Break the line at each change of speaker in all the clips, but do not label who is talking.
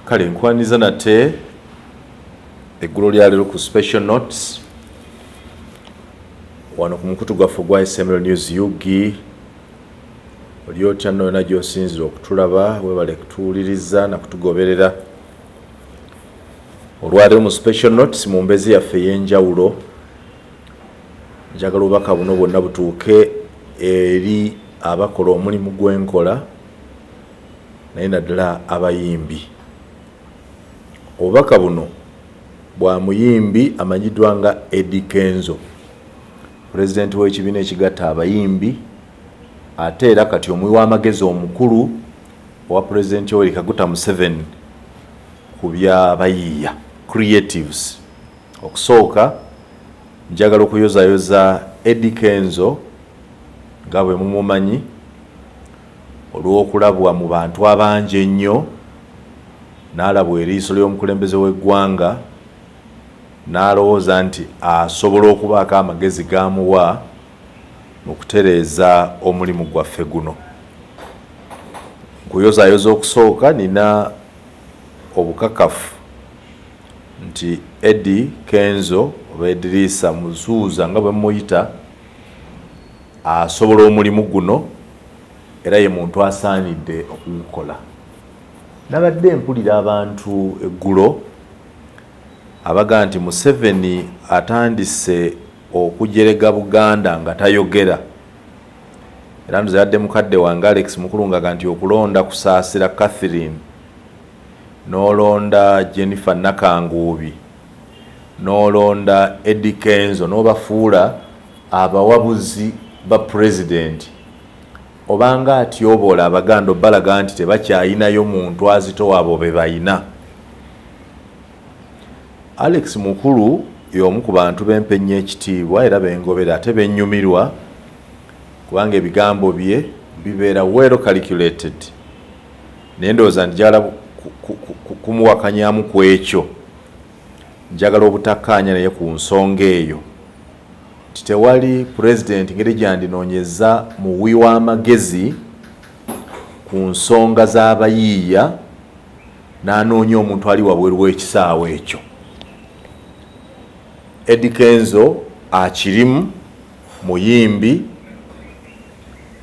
Kale nkwaniza nate eggulo lya leero ku special notes wano ku mukutu gwaffe gwa SML News Yugi oli otya nno yonna gy'osinzira okutulaba weebale kutuwuliriza na kutugoberera olwaleero mu special notes mu mbezi yaffe ey'enjawulo njagala obubaka buno bwonna butuuke eri abakola omulimu gw'enkola naye naddala abayimbi. Obubaka buno bwa muyimbi amanyiddwa nga Eddy Kenzo, President w'ekibiina ekigatta abayimbi ate era kati omuwi w'amagezi omukulu owa President Museveni ku by'abayiiya creatives. Okusooka njagala okuyozayoza Eddy Kenzo nga bwe mumumanyi olw'okulabwa mu bantu abangi ennyo, n'alabwa eriiso ly'omukulembeze w'eggwanga, n'alowooza nti asobola okubaako amagezi g'amuwa mu kutereeza omulimu gwaffe guno. Nkuyozaayoza okusooka nina obukakafu nti Eddy Kenzo oba Edrisa Muzuuza nga bwe muyita asobola omulimu guno era ye muntu asaanidde okugukola. Nabadde mpulira abantu eggulo abaga nti Museveni atandise okujerega Buganda nga tayogera, era nze yadde mukadde wange Alex Mukulungaga nti okulonda kusaasira Catherine, n'olonda Jennifer Nakanguubi, n'olonda Eddy Kenzo, n'obafuula abawabuzi ba President. Obanga atyoboola Abaganda obbalaga nti tebakyayinayo muntu azitowa abo be bayina. Alex Mukulu y'omu ku bantu b'empenya ekitiibwa era bengobera ate bennyumirwa kubanga ebigambo bye bibeera well calculated. Naye ndowooza njagala kumuwakanyamu ku ekyo, njagala obutakkaanya naye ku nsonga eyo nti tewali President ngeri gyandinoonyeza muwi w'amagezi ku nsonga z'abayiiya n'anoonya omuntu ali wabweru w'ekisaawe ekyo. Eddy Kenzo akirimu muyimbi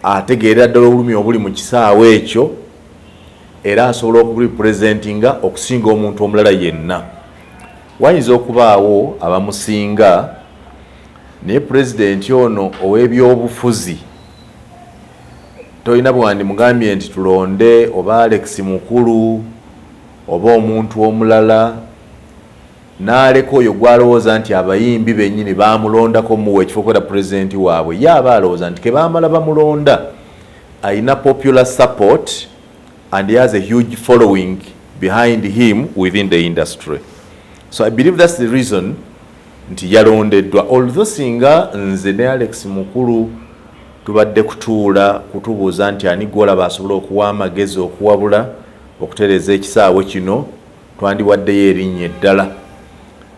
ategeera ddala obulumi obuli mu kisaawe ekyo era asobola okubulipresentinga okusinga omuntu omulala yenna. Wayinza okubaawo abamusinga, naye President ono ow'ebyobufuzi tolina bwandi mugambye nti tulonde oba Alex Mukulu oba omuntu omulala n'aleka oyo gw'alowooza nti abayimbi bennyini baamulondako muwa ekifo kwera President waabwe, ye aba alowooza nti ke baamala bamulonda ayina popular support and he has a huge following behind him within the industry. So I believe that's the reason nti yalondeddwa, although singa nze ne Alex Mukulu tubadde kutuula kutubuuza nti ani gw'olaba asobola okuwa amagezi okuwabula okutereeza ekisaawe kino twandiwaddeyo erinnya eddala.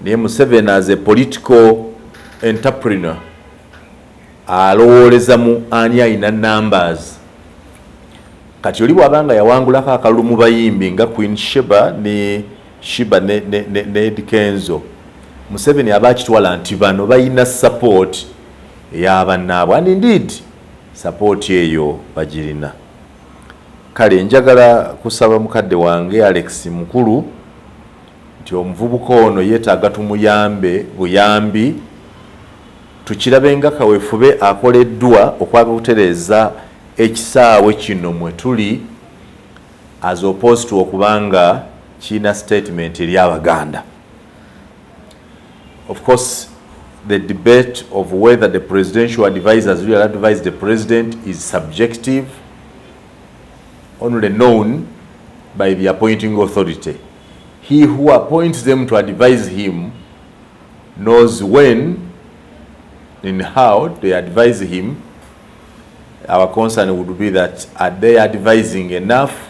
Naye Museveni as a political entrepreneur alowooleza mu ani ayina numbers. Kati oli bw'abanga yawangulako akalulu mu bayimbi nga Queen Sheba ne Eddy Kenzo, Museveni aba akitwala nti bano bayina support ey'abannaabwe, and indeed support eyo bagirina. Kale njagala kusaba mukadde wange Alex Mukulu nti omuvubuka ono yeetaaga tumuyambe buyambi, tukirabe nga kaweefube akoleddwa okwaga okutereeza ekisaawe kino mwe tuli as opposed to okubanga kiina statement eri Abaganda. Of course, the debate of whether the presidential advisors really advise the president is subjective, only known by the appointing authority. He who appoints them to advise him knows when and how they advise him. Our concern would be that are they advising enough,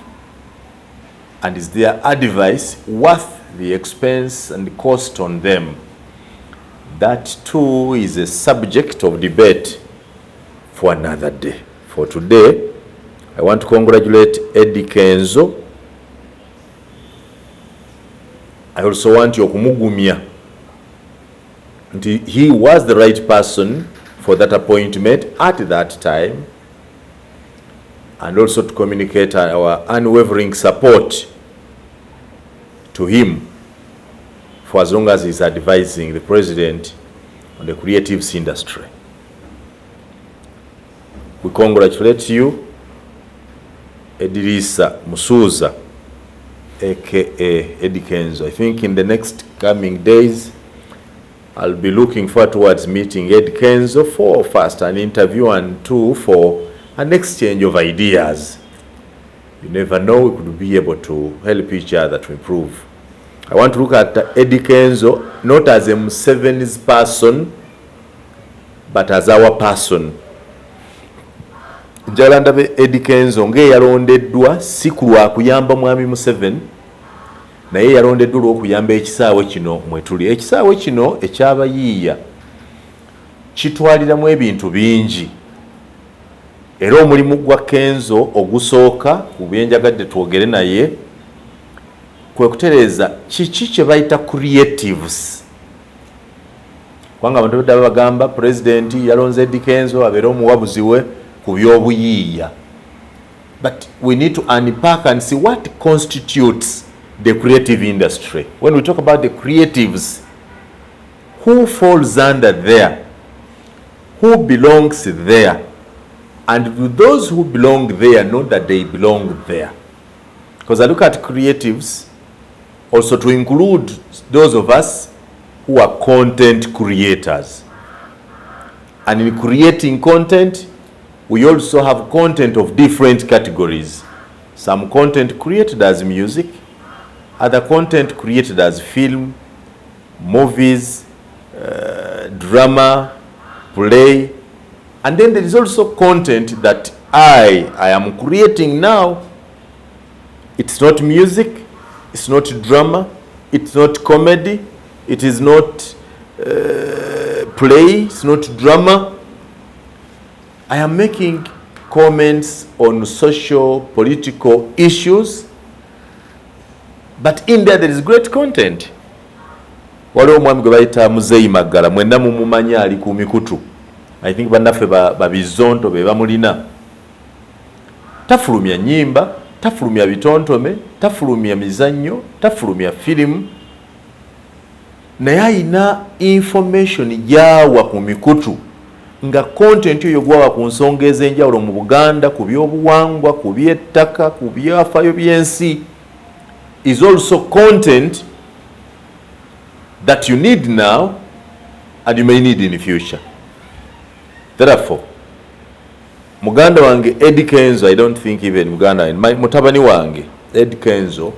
and is their advice worth the expense and cost on them? That too is a subject of debate for another day. For today, I want to congratulate Eddy Kenzo I also want you okumugumya nti he was the right person for that appointment at that time, and also to communicate our unwavering support to him for as long as he's advising the president on the creatives industry. We congratulate you, Eddy Musuza, aka Eddy Kenzo. I think in the next coming days, I'll be looking forward towards meeting Eddy Kenzo for first an interview and two for an exchange of ideas. You never know, we could be able to help each other to improve. I want to look at Eddy Kenzo not as a Museveni's person, but as our person. Njala ndabe Eddy Kenzo nge yalondeddwa si kulwa kuyamba mwami Museveni, naye yalondeddwa olw'okuyamba ekisaawe kino mwetuli. Ekisaawe kino ekyabayiiya kitwaliramu ebintu bingi, era omulimu gwa Kenzo ogusooka ku byenjagadde twogere naye kwe kutereeza kiki kye bayita creatives. Kubanga abantu badde bagamba President yalonze Eddy Kenzo abeere omuwabuzi we ku byobuyiiya. But we need to unpack and see what constitutes the creative industry. When we talk about the creatives, who falls under there? Who belongs there? And do those who belong there know that they belong there? Because I look at creatives also to include those of us who are content creators. And in creating content, we also have content of different categories. Some content created as music, other content created as film, movies, drama, play, and then there is also content that I am creating now. It's not music, it's not drama, it's not comedy, it is not play, it's not drama. I am making comments on social, political issues, but in there is great content. Waliwo omwami gwe bayita Muzeeyi Magala, mwenna mumumanyi ali ku mikutu. I think bannaffe babizonto be bamulina. Tafulumya nnyimba, tafulumya bitontome, tafulumya mizannyo, tafulumya firimu, naye ayina information gyawa ku mikutu nga content eyo gwawa ku nsonga ez'enjawulo mu Buganda, ku byobuwangwa, ku by'ettaka, ku byafaayo by'ensi, is also content that you need now and you may need in the future. Therefore, muganda wange Eddy Kenzo, I don't think even muganda, mutabani wange Eddy Kenzo,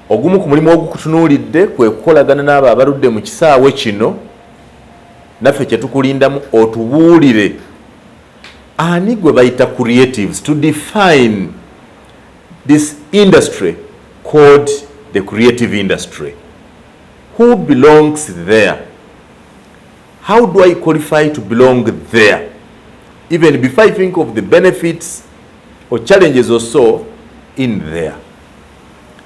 ogumu ku mulimu ogukutunuulidde kwe kukolagana n'abo abaludde mu kisaawe kino, naffe kye tukulindamu otubuulire ani gwe bayita creatives, to define this industry called the creative industry. Who belongs there? How do I qualify to belong there? Even before I think of the benefits or challenges or so in there.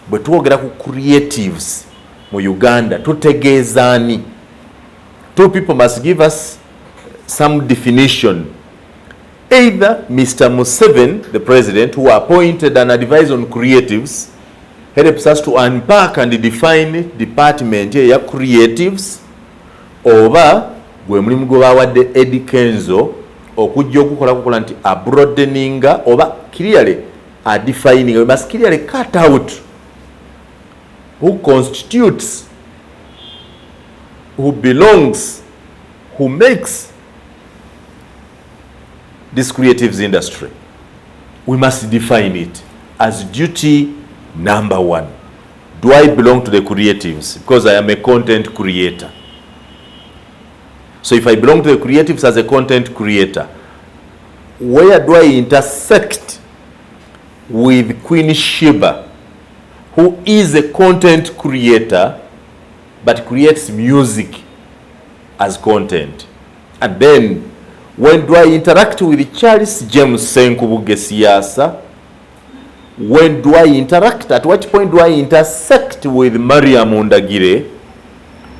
But twogera ku creatives mu Uganda, tutegeeza ani? Two people must give us some definition. Either Mr. Museveni, the president, who appointed and advised on creatives, helps us to unpack and define department ya creatives, oba gwe mulimu gwe bawadde Eddy Kenzo okujja okukola nti a broadening oba clearly a defining. We must clearly cut out who constitutes, who belongs, who makes this creatives industry. We must define it as duty number one. Do I belong to the creatives? Because I am a content creator. So if I belong to the creatives as a content creator, where do I intersect with Queen Sheba, who is a content creator but creates music as content? And then when do I interact with Charles James Senkubuge Siasa, When do I interact? At what point do I intersect with Mariam Ndagire,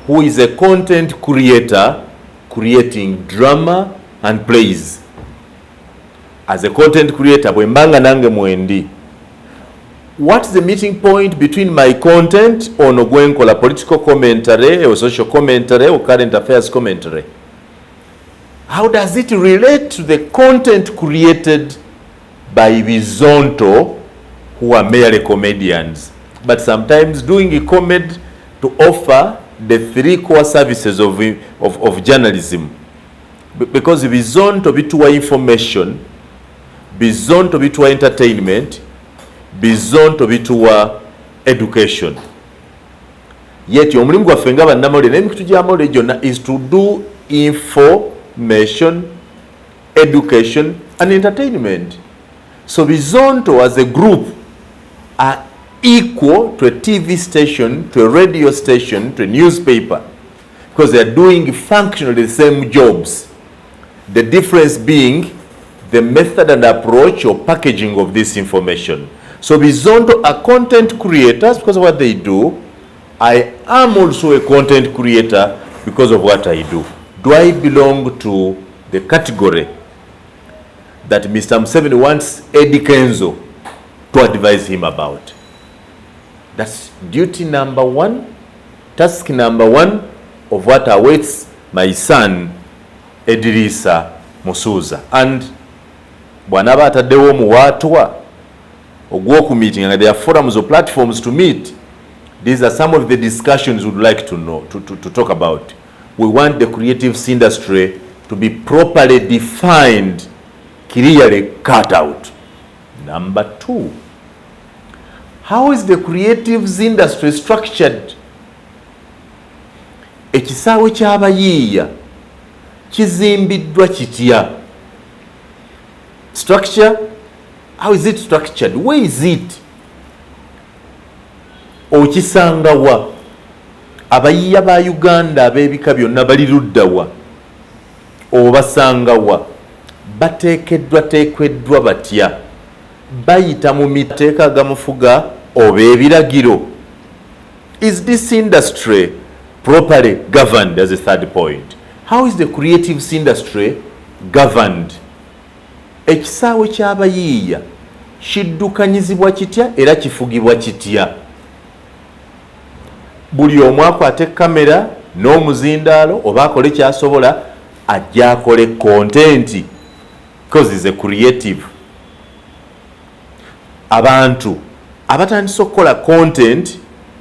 who is a content creator creating drama and plays? As a content creator, bwembanga nange mwendi, what's the meeting point between my content on ogwenkola political commentary or social commentary or current affairs commentary? How does it relate to the content created by Bizonto, who are merely comedians, but sometimes doing a comedy to offer the three core services of journalism? Because Bizonto bituwa information, Bizonto bituwa entertainment, Bizonto bituwa education. Yet omulimu gwaffe nga bannamawulire n'emikutu gy'amawulire gyonna is to do information, education and entertainment. So Bizonto as a group are equal to a TV station, to a radio station, to a newspaper, because they are doing functionally the same jobs. The difference being the method and approach or packaging of this information. So Bizonto are content creators because of what they do. I am also a content creator because of what I do. Do I belong to the category that Mr. Museveni wants Eddy Kenzo to advise him about? That's duty number one, task number one of what awaits my son Edirisa Musuza. And bwanaba ataddewo omuwaatwa ogw'okumeeting, and there are forums or platforms to meet. These are some of the discussions we'd like to know, to talk about. We want the creative industry to be properly defined, clearly cut out. Number two, how is the creative industry structured? Ekisaawe ky'abayiiya kizimbiddwa kitya? Structure, how is it structured? Where is it? Okisangawa? Abayiiya ba Uganda ab'ebika byonna bali luddawa? Obasangawa? Bateekeddwa batya? Bayita mu miteeka agamufuga oba ebiragiro? Is this industry properly governed? As a third point, how is the creative industry governed? Ekisaawe ky'abayiiya kiddukanyizibwa kitya era kifugibwa kitya? Buli omu akwate kamera n'omuzindaalo oba akole kyasobola ajja akole content, because is a creative. Abantu abatandise okukola content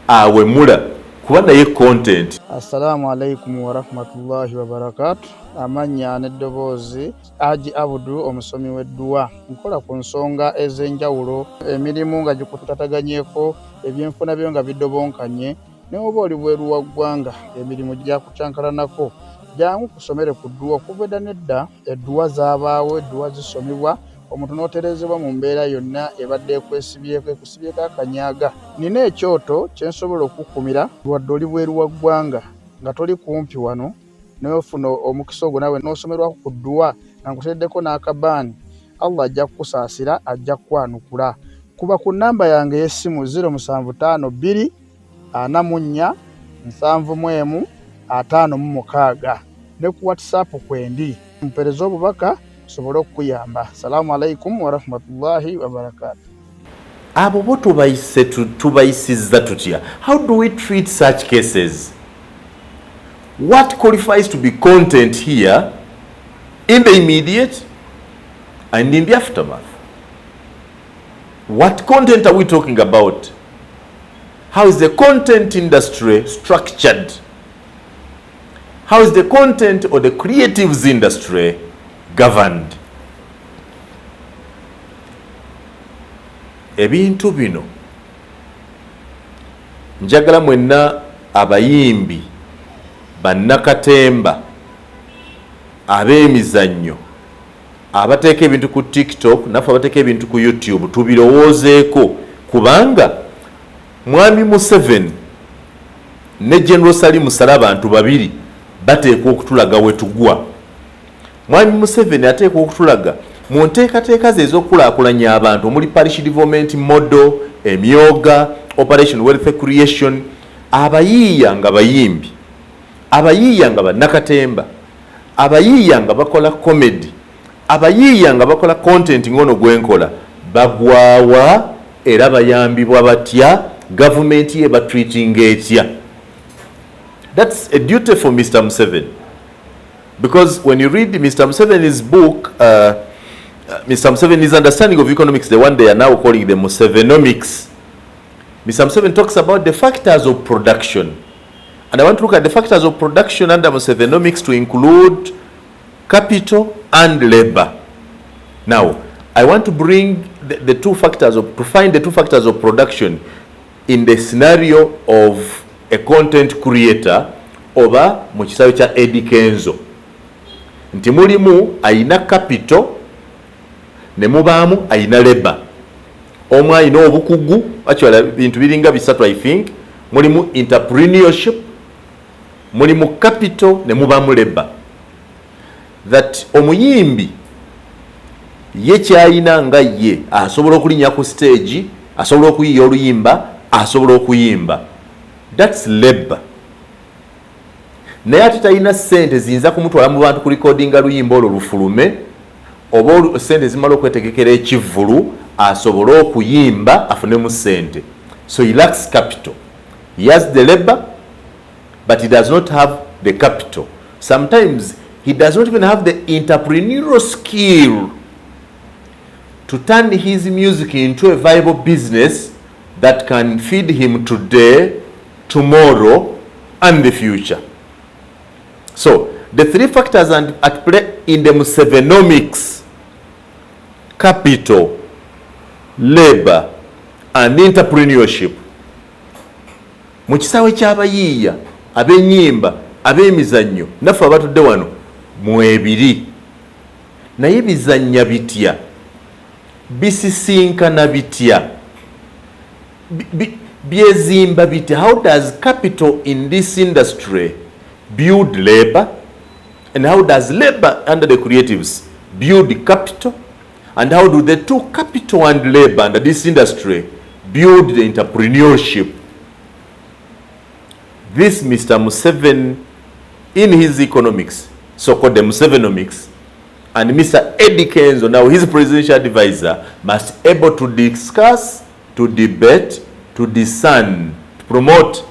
awemula kuba naye content.
Assalamu alaikum wa rahmatullahi wa barakatuh. Amanya n'eddoboozi Haji Abudu, omusomi w'edduwa. Nkola ku nsonga ez'enjawulo, emirimu nga gikutataganyeko, ebyenfuna byo nga bidobonkanye, ne oba oli bweru wa ggwanga emirimu gyakucankalanako. Jangu kusomere ku dduwa. Okuva edda nedda edduwa zaabaawo, edduwa zisomebwa, omuntu n'oterezebwa mu mbeera yonna ebadde ekusibyeko akanyaaga. Nina ekyoto kye nsobola okukumira wadde oli bweru wa ggwanga nga toli kumpi wano, n'ofuna omukisa ogwo nawe n'osomerwako ku dduwa nga nkuteddeko n'akabaani. Allah ajja kukusaasira, ajja kukwanukula. Kuba ku nnamba yange y'essimu 075 2 44 751 ne ku WhatsApp kwendi. Mpereza obubaka sobole okuyamba. Assalamu alaikum wa rahmatullahi wa barakatuh.
Abo bo tubayisizza tutya? How do we treat such cases? What qualifies to be content here in the immediate and in the aftermath? What content are we talking about? How is the content industry structured? How is the content or the creatives industry governed? Ebintu bino njagala mwenna abayimbi bannakatemba ab'emizannyo abateeka ebintu ku TikTok naffe abateeka ebintu ku YouTube tubirowoozeeko, kubanga Mwami Museveni ne General Salim Musala abantu babiri bateekwa okutulaga we tugwa. Mwami Museveni ateekwa okutulaga mu nteekateeka ze ez'okulaakulanya abantu omuli parish development model, emyoga, operation wealth creation, abayiiya nga bayimbi, abayiiya nga bannakatemba, abayiiya nga bakola comedy, abayiiya nga bakola content ngono gwenkola bagwawa era bayambibwa batya, gavumenti ebatreating etya. That's a duty for Mr. Museveni, because when you read Mr. Museveni's book, Mr. Museveni's understanding of economics, the one they are now calling the Musevenomics, Mr. Museveni talks about the factors of production. And I want to look at the factors of production under Musevenomics to include capital and labor. Now, I want to bring the two factors of, to find the two factors of production in the scenario of a content creator oba mu kisawe kya Eddy Kenzo. Nti mulimu ayina capital ne mubaamu ayina labor. Omu ayina obukugu, actually bintu biringa bisatu I think, mulimu entrepreneurship, mulimu capital ne mubaamu labor. That omuyimbi ye kyayina nga ye asobola okulinnya ku stage, asobola okuyiya oluyimba, asobola okuyimba. That's labor. Naye ate talina ssente ziyinza kumutwala mu bantu ku recordinga luyimba olwo lufulume, oba ssente zimala okwetegekera ekivvulu asobole okuyimba afunemu ssente. So he lacks capital. He has the labor, but he does not have the capital. Sometimes he does not even have the entrepreneurial skill to turn his music into a viable business that can feed him today, tomorrow, and the future. So, the three factors at play in the Musevenomics: capital, labor, and entrepreneurship. Mu kisaawe ky'abayiiya, ab'ennyimba, ab'emizannyo, naffe abatudde wano mu ebiri. Naye bizannya bitya? Bisisinkana bitya? Byezimba bitya? How does capital in this industry build labor? And how does labor under the creatives build capital? And how do the two, capital and labor under this industry, build the entrepreneurship? This Mr. Museveni, in his economics, so-called the Musevenomics, and Mr. Eddy Kenzo, now his presidential advisor, must be able to discuss, to debate, to discern, to promote.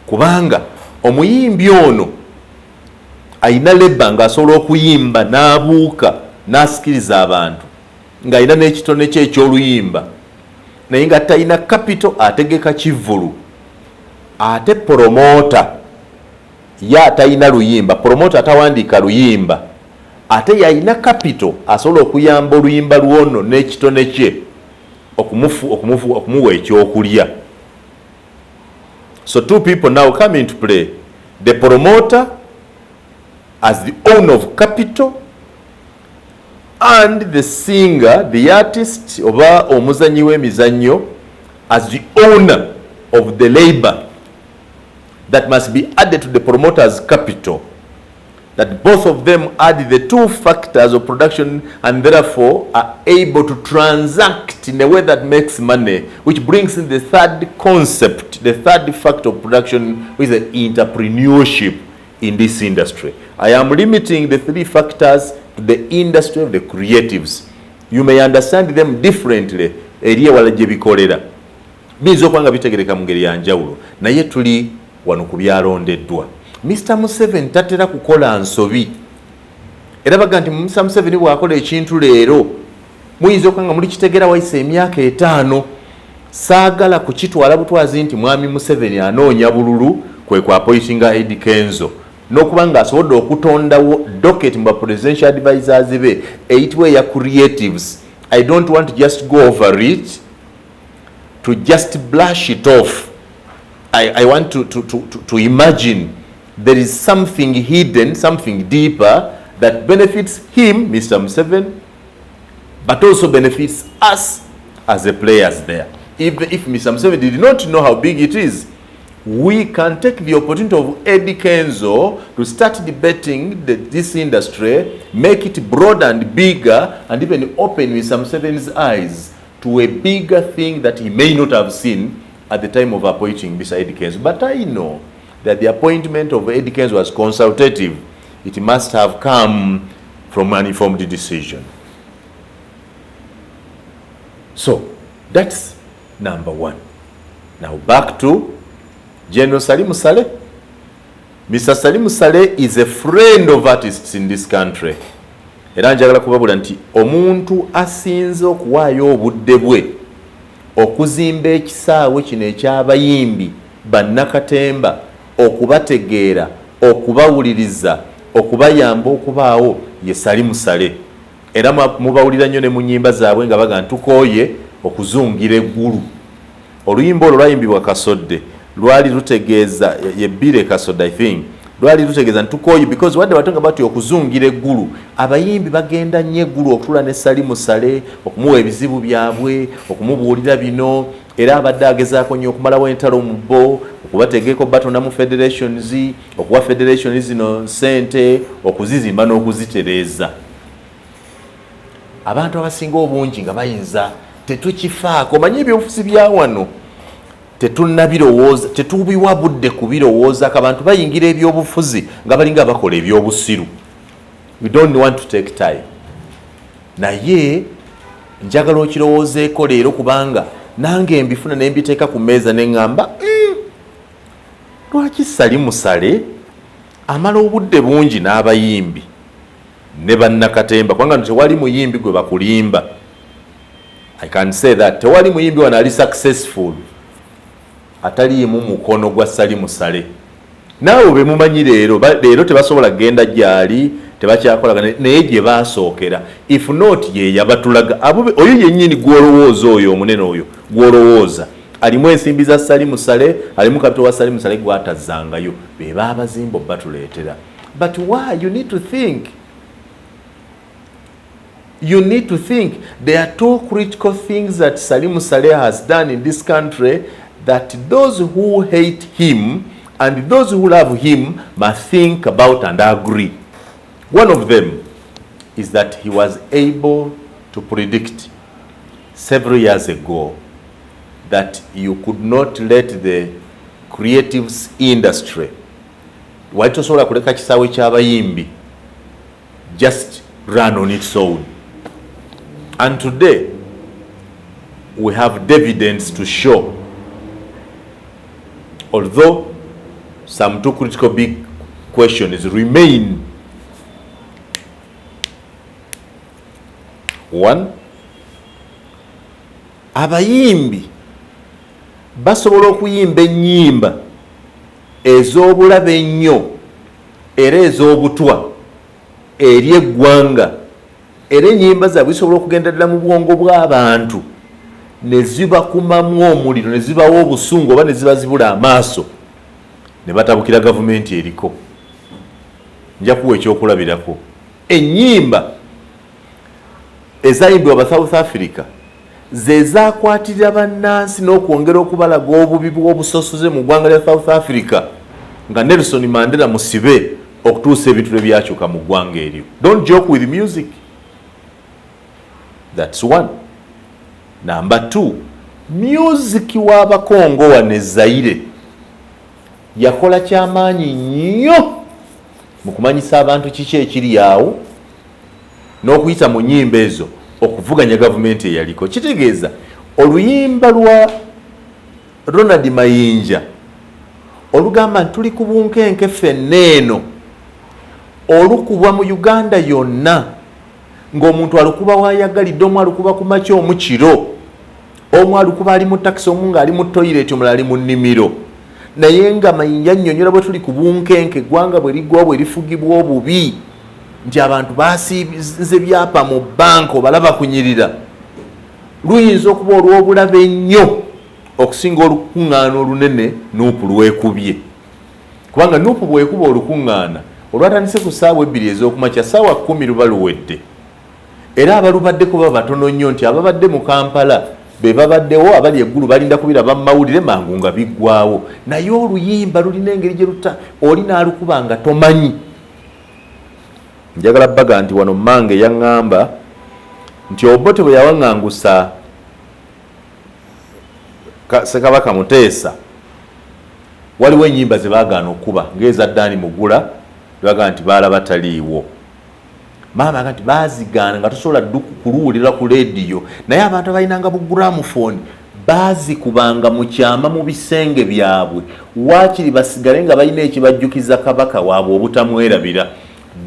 Kubanga omuyimbi ono ayina labor nga asobola okuyimba n'abuuka n'asikiriza abantu ng'ayina n'ekitone kye eky'oluyimba, naye nga talina capital ategeka kivvulu. Ate promota ye atalina luyimba, promota atawandiika luyimba, ate yalina capital asobola okuyamba oluyimba lwono n'ekitone kye okumuwa ekyokulya. So two people now come into play. The promoter as the owner of capital, and the singer, the artist, oba omuzanyi w'emizannyo, as the owner of the labor that must be added to the promoter's capital. That both of them add the two factors of production and therefore are able to transact in a way that makes money, which brings in the third concept, the third factor of production, which is the entrepreneurship in this industry. I am limiting the three factors to the industry of the creatives. You may understand them differently. Eriye wala gye bikolera biyinza okwanga bitegereka mu ngeri ya njawulo, naye tuli wano ku byalondeddwa. Mr. Museveni tatera kukola nsobi. Era baga nti Mr. Museveni bw'akola ekintu leero muyinza okwanga muli kitegera wayise emyaka 5. Saagala kukitwala butwazi nti mwami Museveni anoonya bululu kwe kwa appointinga Eddy Kenzo, n'okubanga asobodde okutondawo docket mu presidential advisors be eyitibwa ya creatives. I don't want to just go over it, to just brush it off. I want to imagine there is something hidden, something deeper that benefits him, Mr. Museveni, but also benefits us as the players there. If Mr. Museveni did not know how big it is, we can take the opportunity of Eddy Kenzo to start debating this industry, make it broader and bigger, and even open with some Museveni's eyes to a bigger thing that he may not have seen at the time of appointing Mr. Eddy Kenzo. But I know that the appointment of Eddy Kenzo was consultative. It must have come from an informed decision. So, that's number one. Now back to General Salim Saleh. Mr. Salim Saleh is a friend of artists in this country. Era njagala kubabula nti omuntu asinze okuwaayo obudde bwe okuzimba ekisaawe kino eky'abayimbi bannakatemba, okubategeera, okubawuliriza, okubayamba okubaawo ye Salim Saleh. Era mubawulira nnyo ne mu nnyimba zaabwe nga baga ntukooye okuzungira eggulu. Oluyimba olwo lwayimbibwa Kasodde lwali lutegeeza yebbire Kasodde I think lwali lutegeeza ntukooye because wadde batonga bati okuzungira eggulu abayimbi bagenda nnyo eggulu okutula ne Salim Saleh okumuwa ebizibu byabwe okumubuulira bino era abadde agezaako nnyo okumalawo entalo mu bo okubategeeko batona mu federations okuwa federations zino ssente okuzizimba n'okuzitereeza. Abantu abasinga obungi nga bayinza tetukifaako manyi ebyobufuzi bya wano tetunnabirowooza tetubiwa budde kubirowooza abantu bayingira ebyobufuzi nga balinga bakola ebyobusiru. We don't want to take time. Naye njagala okirowoozeeko leero kubanga nange mbifuna ne mbiteeka ku mmeeza ne ŋŋamba lwaki Salim Saleh amala obudde bungi n'abayimbi ne bannakatemba kubanga tewali muyimbi gwe bakulimba. I can say that tewali muyimbi wano ali successful ataliimu mukono gwa Salim Saleh. Naawe be mumanyi leero tebasobola kgenda gyali tebakyakolagana naye gye baasookera if not ye yabatulaga oyo yennyini gw'olowooza oyo omunene oyo gw'olowooza alimu ensimbi za Salim Saleh alimu kapito wa Salim Saleh gw'atazzangayo be baabazimba batuleetera. But why? You need to think. You need to think. There are two critical things that Salim Saleh has done in this country that those who hate him and those who love him must think about and agree. One of them is that he was able to predict several years ago that you could not let the creative industry waitosobola kuleka kisaawe ky'abayimbi just run on its own. And today we have evidence to show, although some two critical big questions remain. One, abayimbi basobola okuyimba ennyimba ez'obulabe ennyo era ez'obutwa eri eggwanga era ennyimba zaabwe zisobola okugenda ddala mu bwongo bw'abantu ne zibakumamu omuliro ne zibawa obusungu oba ne zibazibula amaaso ne batabukira gavumenti eriko. Nja kuwa ekyokulabirako ennyimba ezayimbibwa aba South Africa ze zaakwatira bannansi n'okwongera okubalaga obubi bw'obusosoze mu ggwanga lya South Africa nga Nelson Mandela musibe okutuusa ebintu byakyuka mu ggwanga eryo. Don't joke with music. That's one. Number two, music w'abakongo wane Zaire yakola kyamaanyi nnyo mu kumanyisa abantu kiki ekiri awo n'okuyita mu nnyimba ezo okuvuganya gavumenti eyaliko. Kitegeeza oluyimba lwa Ronald Mayinja olugamba nti tuli ku bunkenke ffenna eno olukubwa mu Uganda yonna ng'omuntu alukuba waayagalidde, omu alukuba ku makya omukiro, omu alukuba ali mu takisi, omu ng'ali mu toyireti, omulala ali mu nnimiro. Naye nga Mayinja annyonnyola bwe tuli ku bunkenke eggwanga bwe liggwawo bwe lifugibwa obubi nti abantu baasiize byapa mu banka obalaba kunyirira. Luyinza okuba olw'obulabe ennyo okusinga olukuŋŋaana olunene Nuupu lwekubye. Kubanga Nuupu bwekuba olukuŋŋaana olwatandise ku ssaawa 2 ez'okumakya, ssaawa 10 luba luwedde. Era abalubaddeko baba batono nnyo nti ababadde mu Kampala be babaddewo abali eggulu balinda kubiraba mu mawulire mangu nga biggwawo, naye oluyimba lulina engeri gye oli n'alukuba nga tomanyi. Njagala bbaga nti wano mmange yaŋŋamba nti Obote bwe yawaŋŋangusa Ssekabaka Muteesa waliwo ennyimba ze baagaana okuba ng'eza Ddaani Mugula baga nti baalaba taliiwo. Maama aga nti baazigaana nga tosobola kuluwulira ku leediyo, naye abantu abalinanga bu gramofoni baazikubanga mu kyama mu bisenge byabwe waakiri basigale nga balina ekibajjukiza kabaka waabwe obutamwerabira.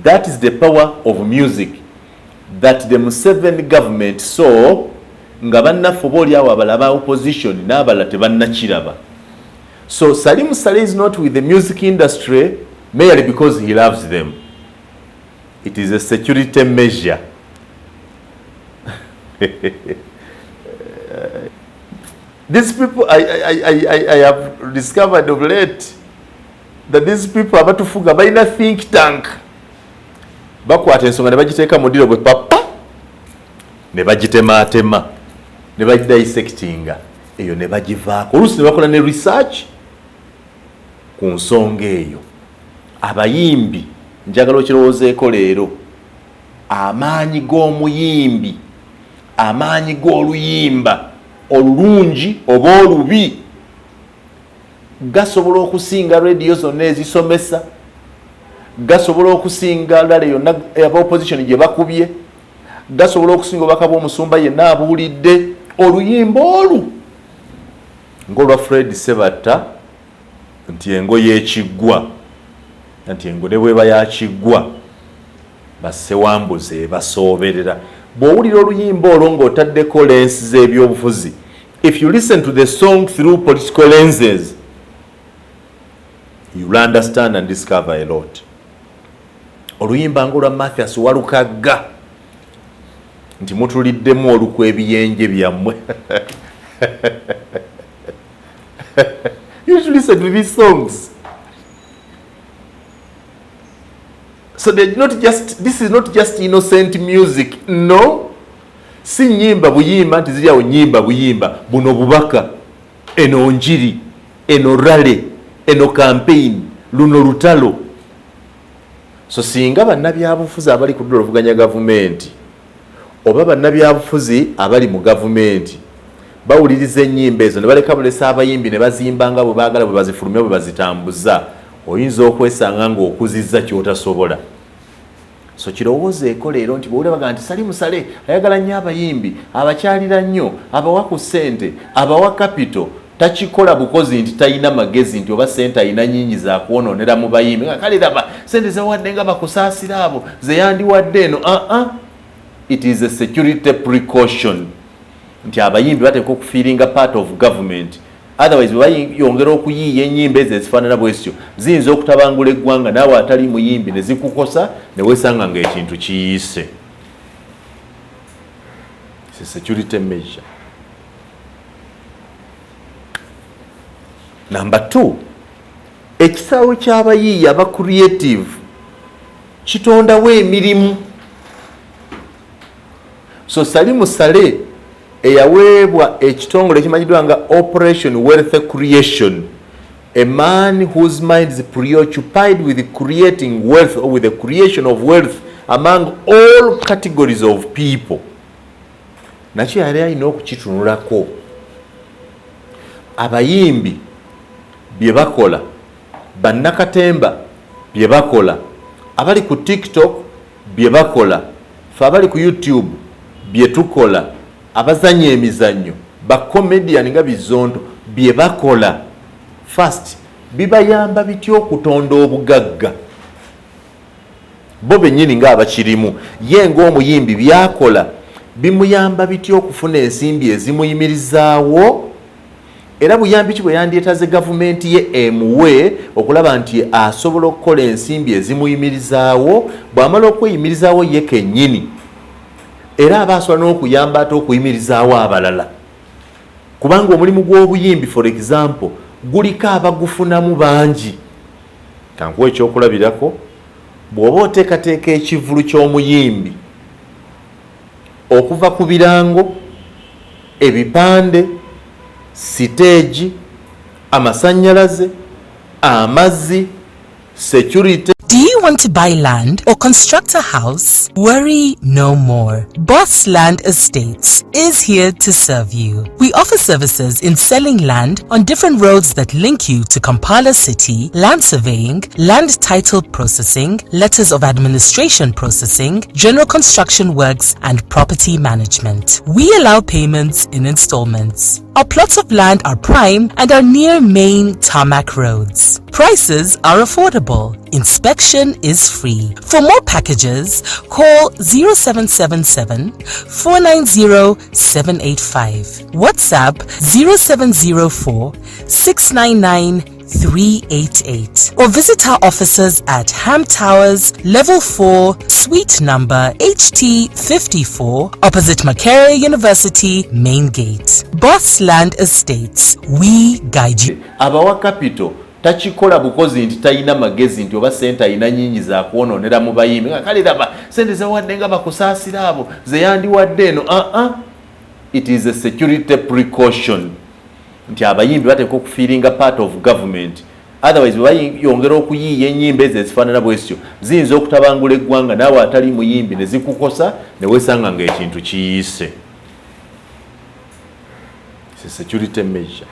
That is the power of music that the Museveni government saw nga bannaffe obaolyawo abalaba opposition n'abala tebannakiraba. So Salim Saleh is not with the music industry merely because he loves them. It is a security measure. These people, I have discovered of late that these people abatufuga balina think tank. Bakwata ensonga ne bagiteeka mu ddiro bwe papa ne bagitematema ne bagidissectinga eyo ne bagivaako. Oluusi ne bakola ne research ku nsonga eyo. Abayimbi njagala okirowoozeeko leero, amaanyi g'omuyimbi, amaanyi g'oluyimba olulungi oba olubi gasobola okusinga rediyo zonna ezisomesa, gasobola okusinga lale yonna aba opposition gye bakubye, gasobola okusinga obubaka bw'omusumba yenna abuulidde. Oluyimba olu ng'olwa Fred Sebatta nti engo y'ekiggwa, nti engo ne bweba yakiggwa bassewambuze basooberera. Bw'owulira oluyimba olwo ng'otaddeko lensi z'ebyobufuzi, if you listen to the song through political lenses, you'll understand and discover a lot. Oluyimba ng'olwa Mathias Walukagga nti mutuliddemu olukwa ebiyenje byammwe. You should listen to these songs. So this is not just innocent music. No. Si nyimba buyimba nti ziriawo nyimba buyimba. Buno bubaka. Eno njiri. Eno rale. Eno campaign. Luno lutalo. So singa bannabyabufuzi abali ku ddula ovuganya gavumenti oba bannabyabufuzi abali mu gavumenti bawuliriza ennyimba ezo ne baleka bulesa abayimbi ne bazimba nga bwe baagala bwe bazifulumya bwe bazitambuza, oyinza okwesanga ng'okuzizza ky'otasobola. So kirowoozeeko leero nti bw'owulira baga nti Salim Saleh ayagala nnyo abayimbi, abakyalira nnyo, abawa ku ssente, abawa kapito, takikola bukozi nti talina magezi nti oba ssente alina nnyingi za kwonoonera mu bayimbi. Kale raba ssente zewadde nga bakusaasira abo ze yandiwadde eno. It is a security precaution nti abayimbi bateekwa okufiiringa part of government. Otherwise bayongera okuyiiya ennyimba ezo ezifaanana bwesityo ziyinza okutabangula eggwanga naawe atali muyimbi ne zikukosa ne weesanga ng'ekintu kiyise. It's a security measure. Number 2, ekisaawe ky'abayiiya aba creative kitondawo emirimu. So Salim Saleh eyaweebwa ekitongole ekimanyiddwa nga Operation Wealth Creation, a man whose mind is preoccupied with creating wealth or with the creation of wealth among all categories of people. Nakyo yali alina okukitunulako. Abayimbi bye bakola, bannakatemba bye bakola, abali ku TikTok bye bakola, fe abali ku YouTube bye tukola, abazanya emizannyo bakomedian nga bizondo bye bakola, first bibayamba bitya okutonda obugagga bo bennyini ng'abakirimu. Ye ng'omuyimbi byakola bimuyamba bitya okufuna ensimbi ezimuyimirizaawo, era buyambi ki bwe yandyetaze gavumenti ye emuwe okulaba nti asobola okukola ensimbi ezimuyimirizaawo. Bw'amala okweyimirizaawo ye kennyini era aba asobola n'okuyamba ate okuyimirizaawo abalala, kubanga omulimu gw'obuyimbi for example guliko abagufunamu bangi. Kankuwa ekyokulabirako, bw'oba oteekateeka ekivulu ky'omuyimbi okuva ku birango ebipande, siteegi, amasannyalaze, amazzi, security.
Do you want to buy land or construct a house? Worry no more. Boss Land Estates is here to serve you. We offer services in selling land on different roads that link you to Kampala City, land surveying, land title processing, letters of administration processing, general construction works, and property management. We allow payments in installments. Our plots of land are prime and are near main tarmac roads. Prices are affordable. Inspection is free. For more packages, call 0777 490 785. WhatsApp 0704 699 388 or visit our offices at Ham Towers, Level 4, Suite number HT54, opposite Makerere University, Main Gate. Boss Land Estates, we guide you.
Abawa capital takikola bukozi nti talina magezi nti oba sente alina nnyingi za kwonoonera mu bayimbi nga kale laba sente zewadde nga bakusaasira abo ze yandiwadde eno. It is a security precaution nti abayimbi bateekwa okufiiringa part of government, otherwise bayongera okuyiiya ennyimba ezo ezifaanana bwesityo ziyinza okutabangula eggwanga naawe atali muyimbi ne zikukosa ne weesanga ng'ekintu kiyise. It's a security measure.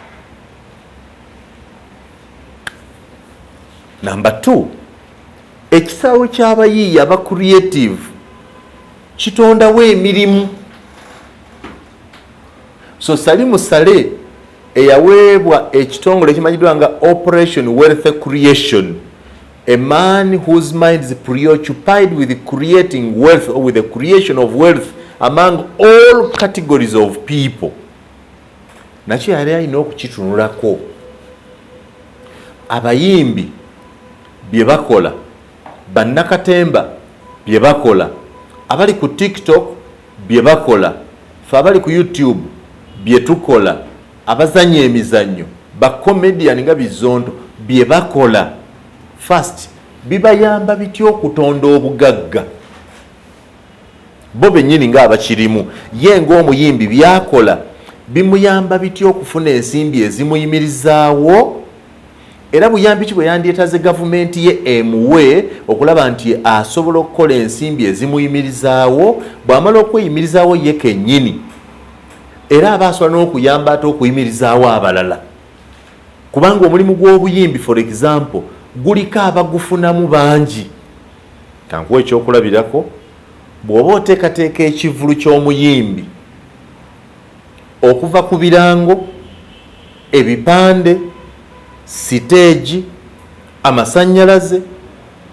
Number 2, ekisaawe ky'abayiiya aba creative kitondawo emirimu. So Salimu Saleh eyaweebwa ekitongole ekimanyiddwa nga Operation Wealth Creation, a man whose mind is preoccupied with creating wealth or with the creation of wealth among all categories of people. Nakyo yali alina okukitunulako. Abayimbi bye bakola, bannakatemba bye bakola, abali ku TikTok bye bakola, fe abali ku YouTube bye tukola, abazanya emizannyo bakomedian nga Bizondo bye bakola, first bibayamba bitya okutonda obugagga bo bennyini nga abakirimu, ye ng'omuyimbi byakola bimuyamba bitya okufuna ensimbi ezimuyimirizaawo, era buyambi ki bwe yandyetaze gavumenti ye emuwe okulaba nti asobola okukola ensimbi ezimuyimirizaawo, bw'amala okweyimirizaawo ye kennyini era aba asobola n'okuyamba ate okuyimirizaawo abalala, kubanga omulimu gw'obuyimbi for example guliko abagufunamu bangi. Kankuwa ekyokulabirako, bw'oba oteekateeka ekivulu ky'omuyimbi okuva ku birango, ebipande, siteegi, amasannyalaze,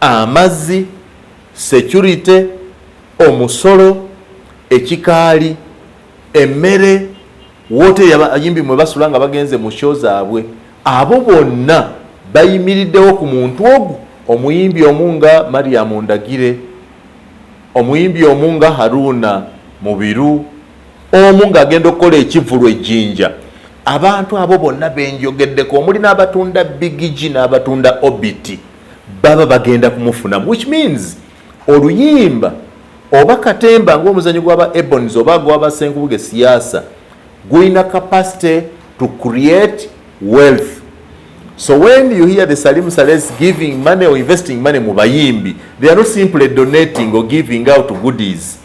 amazzi, security, omusolo, ekikaali, emmere, wooteri abayimbi mwe basula nga bagenze mu show zaabwe, abo bonna bayimiriddewo ku muntu ogwo, omuyimbi omu nga Mariam Ndagire, omuyimbi omu nga Haruna Mubiru, omu ng'agenda okukola ekivulu ejjinja. Abantu abo bonna benjogeddeko, omuli n'abatunda bigigi n'abatunda obiti, baba bagenda kumufunamu, which means oluyimba oba katemba ng'omuzanyo gw'aba Ebonies oba gw'aba Senkubuge siyaasa gulina capacity to create wealth. So when you hear the Salim Salehs giving money or investing money mu bayimbi, they are not simply donating or giving out goodies.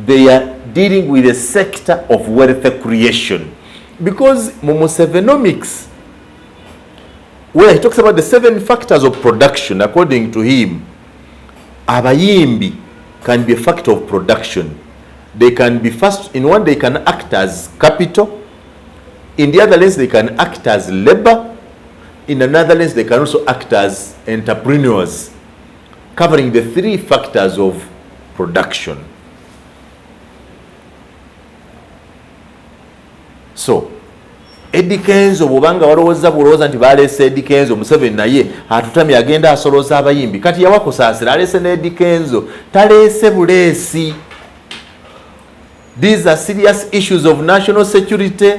They are dealing with a sector of wealth creation. Because Musevenomics, where he talks about the 7 factors of production, according to him, abayimbi can be a factor of production. They can be first, in one they can act as capital, in the other lens they can act as labor, in another lens they can also act as entrepreneurs, covering the 3 factors of production. So Eddy Kenzo bw'obanga walowooza nti baleese Eddy Kenzo, Museveni naye atutamye agenda asolooza abayimbi, kati yawakusaasira aleese ne Eddy Kenzo, taleese buleesi. These are serious issues of national security,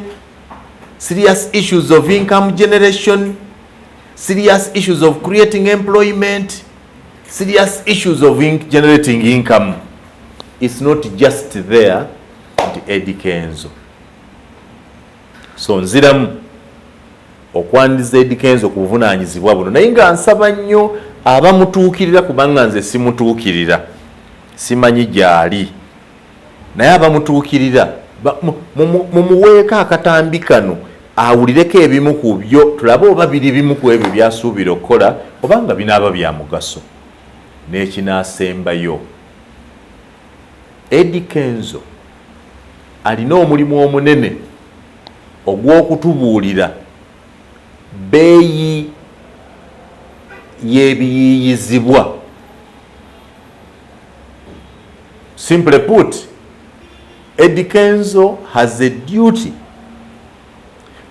serious issues of income generation, serious issues of creating employment, serious issues of generating income. It's not just there at Eddy Kenzo. So nziramu okwandiza Eddy Kenzo ku buvunaanyizibwa buno, naye nga nsaba nnyo abamutuukirira, kubanga nze simutuukirira, simanyi gy'ali, naye abamutuukirira mumuweeko akatambi kano awulireko ebimu ku byo, tulabe oba biri bimu ku ebyo byasuubira okukola oba nga binaaba bya mugaso. N'ekinaasembayo, Eddy Kenzo alina omulimu omunene ogw'okutubuulira bbeeyi y'ebiyiyizibwa. Simply put, Eddy Kenzo has a duty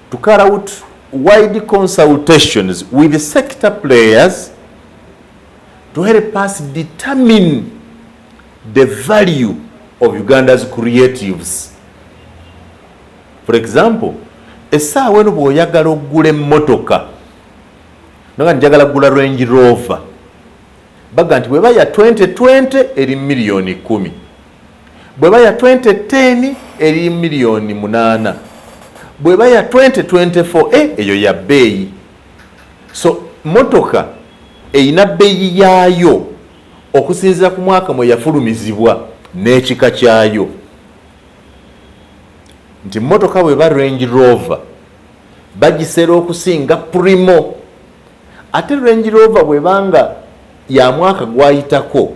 to carry out wide consultations with the sector players to help us determine the value of Uganda's creatives. For example, essaawa eno bw'oyagala okugula emmotoka, nga njagala kugula Range Rover, baga nti bweba ya 2020 eri milioni 10, bweba ya 2010 eri milioni 8, bweba ya 2024 eyo ya bbeeyi. So motoka eyina bbeeyi yaayo okusinziira ku mwaka mwe yafulumizibwa n'ekika kyayo. Nti motoka bweba Range Rover bagisera okusinga Primo, ate Range Rover bwebanga ya mwaka gwayitako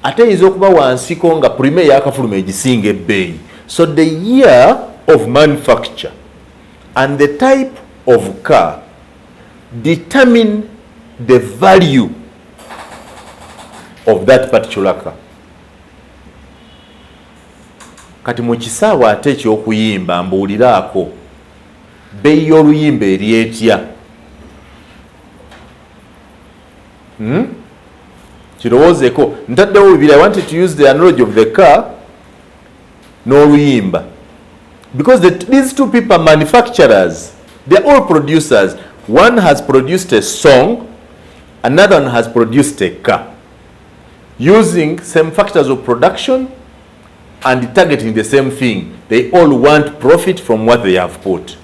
ate eyinza okuba wansiko nga Primo yakafuluma egisinga ebbeeyi. So the year of manufacture and the type of car determine the value of that particular car. Kati mu kisaawa ate eky'okuyimba mbuuliraako bbeeyi y'oluyimba eri etya? Kirowoozeeko, ntaddewo bibiri. I wanted to use the analogy of the car n'oluyimba, because these two people are manufacturers, they're all producers. One has produced a song, another one has produced a car, using same factors of production and targeting the same thing. They all want profit from what they have put.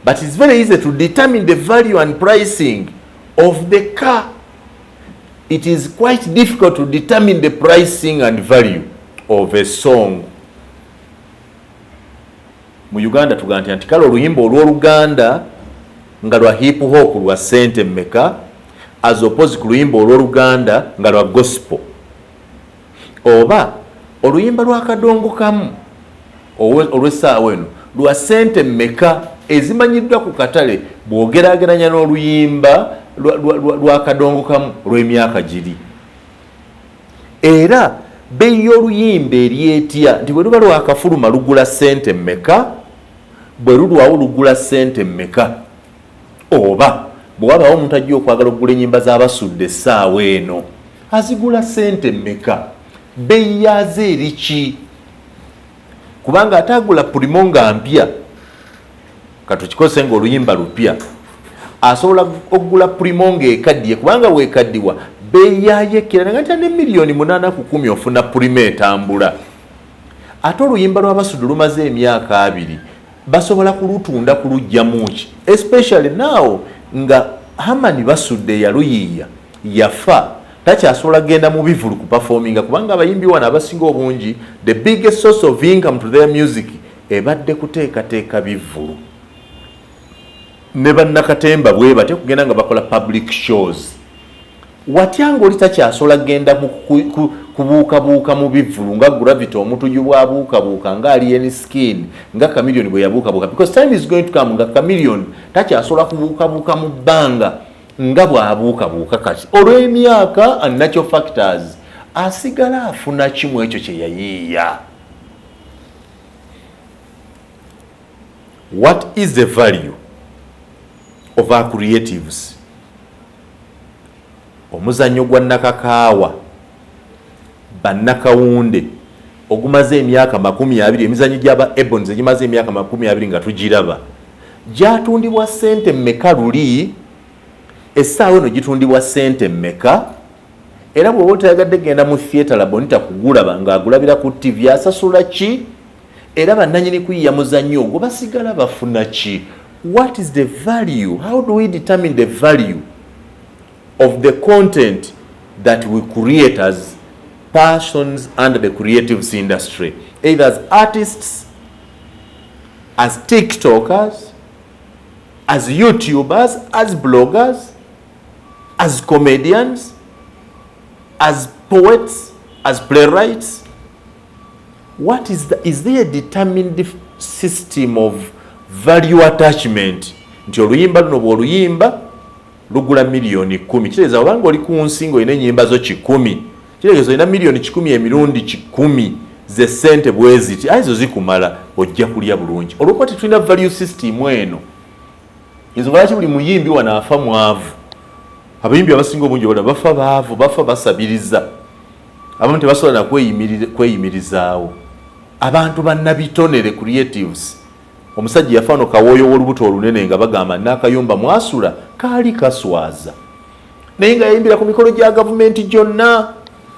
But it's very easy to determine the value and pricing of the car. It is quite difficult to determine the pricing and value of a song. Mu Uganda tugamba nti kale oluyimba olw'Oluganda nga lwa hip hop lwa sente mmeka as opposed ku luyimba olw'Oluganda nga lwa gospel, oba oluyimba lwa kadongo kamu olw'essaawa eno lwa sente mmeka ezimanyiddwa ku katale bw'ogeraageranya n'oluyimba lwa kadongo kamu olw'emyaka giri. Era bbeeyi y'oluyimba eri etya? Nti bwe luba lwakafuluma lugula sente mmeka, bwe lulwawo lugula sente mmeka, oba bwe wabaawo omuntu ajja okwagala okugula ennyimba z'abasudde essaawa eno azigula sente mmeka? Bbeeyi yaazo eri ki? Kubanga atagula Primo nga mpya, katukikose nga oluyimba lupya, asobola okugula Primo ng'ekaddiye, kubanga weekaddiwa bbeeyi yaayo ekkirana nga nti ne milioni 8 ku 10 ofuna Primo etambula. Ate oluyimba lw'abasudde lumaze emyaka 2, basobola kulutunda kulugyamu ki? Especially now nga Hamani Basudde yaluyiiya yafa, takyasobola genda mu bivulu ku performinga, kubanga abayimbi wano abasinga obungi the biggest source of income to their music ebadde kuteekateeka bivulu. Ne bannakatemba bwe bate kugenda nga bakola public shows. Watya ng'oli takyasobola genda mu kubuukabuuka mu bivulu nga Gravity omutuju bw'abuukabuuka, nga Alien Skin, nga Chameleone bwe yabuukabuuka, because time is going to come nga Chameleone takyasobola kubuukabuuka mu bbanga nga bw'abuukabuuka kati olw'emyaka and natural factors. Asigala afuna kimu ekyo kye yayiiya. What is the value of our creatives? Omuzannyo gwa nakakaawa bannakawunde ogumaze emyaka 20, emizannyo gy'aba Ebons egimaze emyaka 20 nga tugiraba, gyatundibwa sente mmeka luli? Essaawa eno gitundibwa sente mmeka? Era bw'oba otayagadde genda mu theatre labo nita kugulaba ng'agulabira ku TV asasula ki? era bannanyini kuyiya muzannyo ogwo basigala bafuna ki? What is the value? How do we determine the value of the content that we create as persons under the creatives industry, either as artists, as TikTokers, as YouTubers, as bloggers, as comedians, as poets, as playwrights? What is there a determined system of value attachment? Nti oluyimba luno bw'oluyimba lugula miliyoni 10. Kitegeeza obanga oli ku nsingo olina ennyimba zo 10. Kitegeeza olina miliyoni 10 emirundi 10 ze ssente bwe ziti. Ezo zikumala ojja kulya bulungi. Olwokuba tetulina value system eno. Ensonga lwaki buli muyimbi wano afa mwavu. Abayimbi abasinga obungi bonna bafa baavu, bafa basabiriza. Abamu tebasobola na kweyimirizaawo. Abantu bannabitonere creatives. Omusajja yafaano kawooyo w'olubuto olunene nga bagamba n'akayumba mwasula kaali kaswaza. Naye nga yayimbira ku mikolo gya gavumenti gyonna,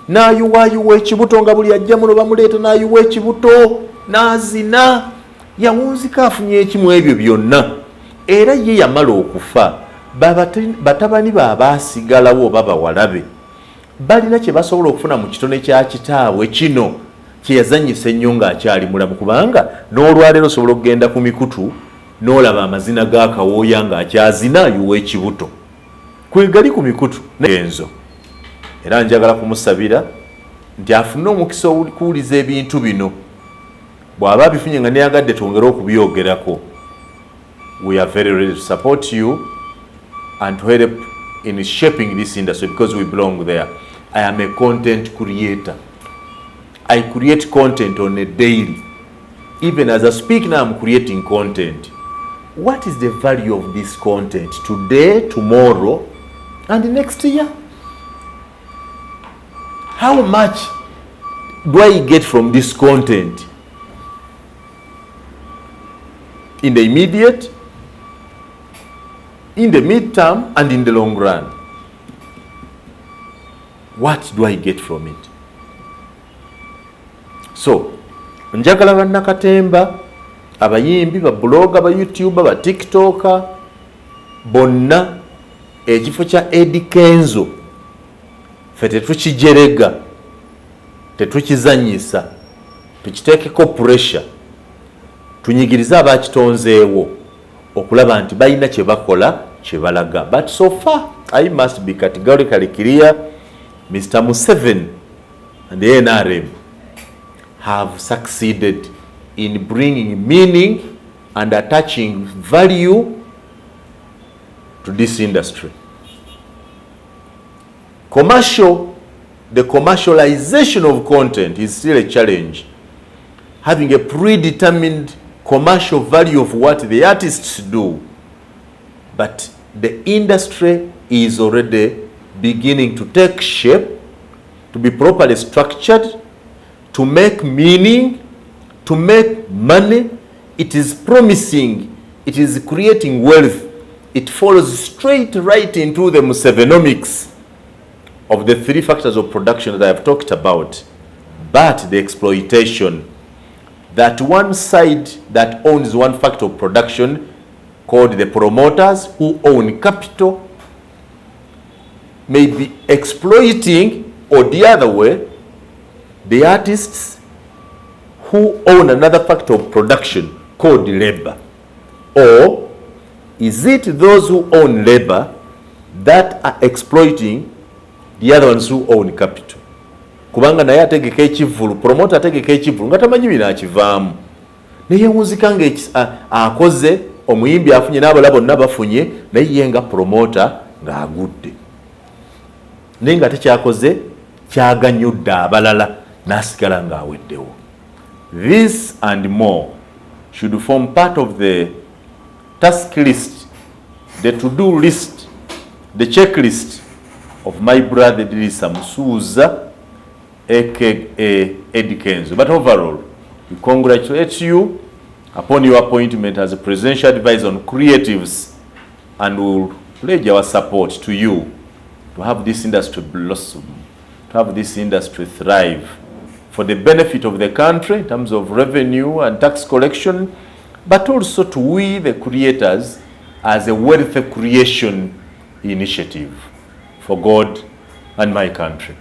n'ayuwaayuwa ekibuto nga buli ajja muno bamuleeta n'ayuwa ekibuto, n'azina. Yawunzika afunye ekimu ebyo byonna. Era ye yamala okufa. Batabani be abaasigalawo oba bawalabe balina kye basobola okufuna mu kitone kya kitaabwe kino kye yazannyisa ennyo ng'akyali mulamu, kubanga n'olwaleero osobola okugenda ku mikutu n'olaba amazina g'akawooya ng'akyazina ayuwa ekibuto. Kwegali ku mikutu Kenzo. Era njagala kumusabira nti afune omukisa okuwuliza ebintu bino. Bw'aba abifunye nga neyagadde twongere okubyogerako. We are very ready to support you and to help in shaping this industry because we belong there. I am a content creator. I create content on a daily. Even as I speak now, I'm creating content. What is the value of this content today, tomorrow, and next year? How much do I get from this content? In the immediate, in the midterm, and in the long run? What do I get from it? So, njagala bannakatemba, abayimbi, ba blogger, ba YouTuber, ba TikToker, bonna ekifo kya Eddy Kenzo ffe tetukijerega, tetukizanyisa, tukiteekeko pressure, tunyigirize abakitonzeewo okulaba nti balina kye bakola kye balaga. But so far, I must be categorically clear, Mr. Museveni and the NRM have succeeded in bringing meaning and attaching value to this industry. The commercialization of content is still a challenge. Having a predetermined commercial value of what the artists do, but the industry is already beginning to take shape, to be properly structured, to make meaning, to make money. It is promising, it is creating wealth. It follows straight right into the Musevenomics of the 3 factors of production that I have talked about. But the exploitation, that one side that owns one factor of production, called the promoters, who own capital, may be exploiting, or the other way, the artists who own another factor of production called labor. Or is it those who own labor that are exploiting the other ones who own capital? Kubanga naye ategeka ekivulu, promoter ategeka ekivulu nga tamanyi bino akivaamu. Naye wunzika nga akoze, omuyimbi afunye n'abalala bonna bafunye, naye ye nga promoter ng'agudde. Naye nga tekyakoze kyaganyudde abalala n'asigala ng'aweddewo. This and more should form part of the task list, the to-do list, the checklist of my brother Idrissa Musuuza, aka Eddy Kenzo. But overall, we congratulate you upon your appointment as a presidential advisor on creatives, and we will pledge our support to you to have this industry blossom, to have this industry thrive for the benefit of the country in terms of revenue and tax collection, but also to we, the creators, as a wealth creation initiative for God and my country.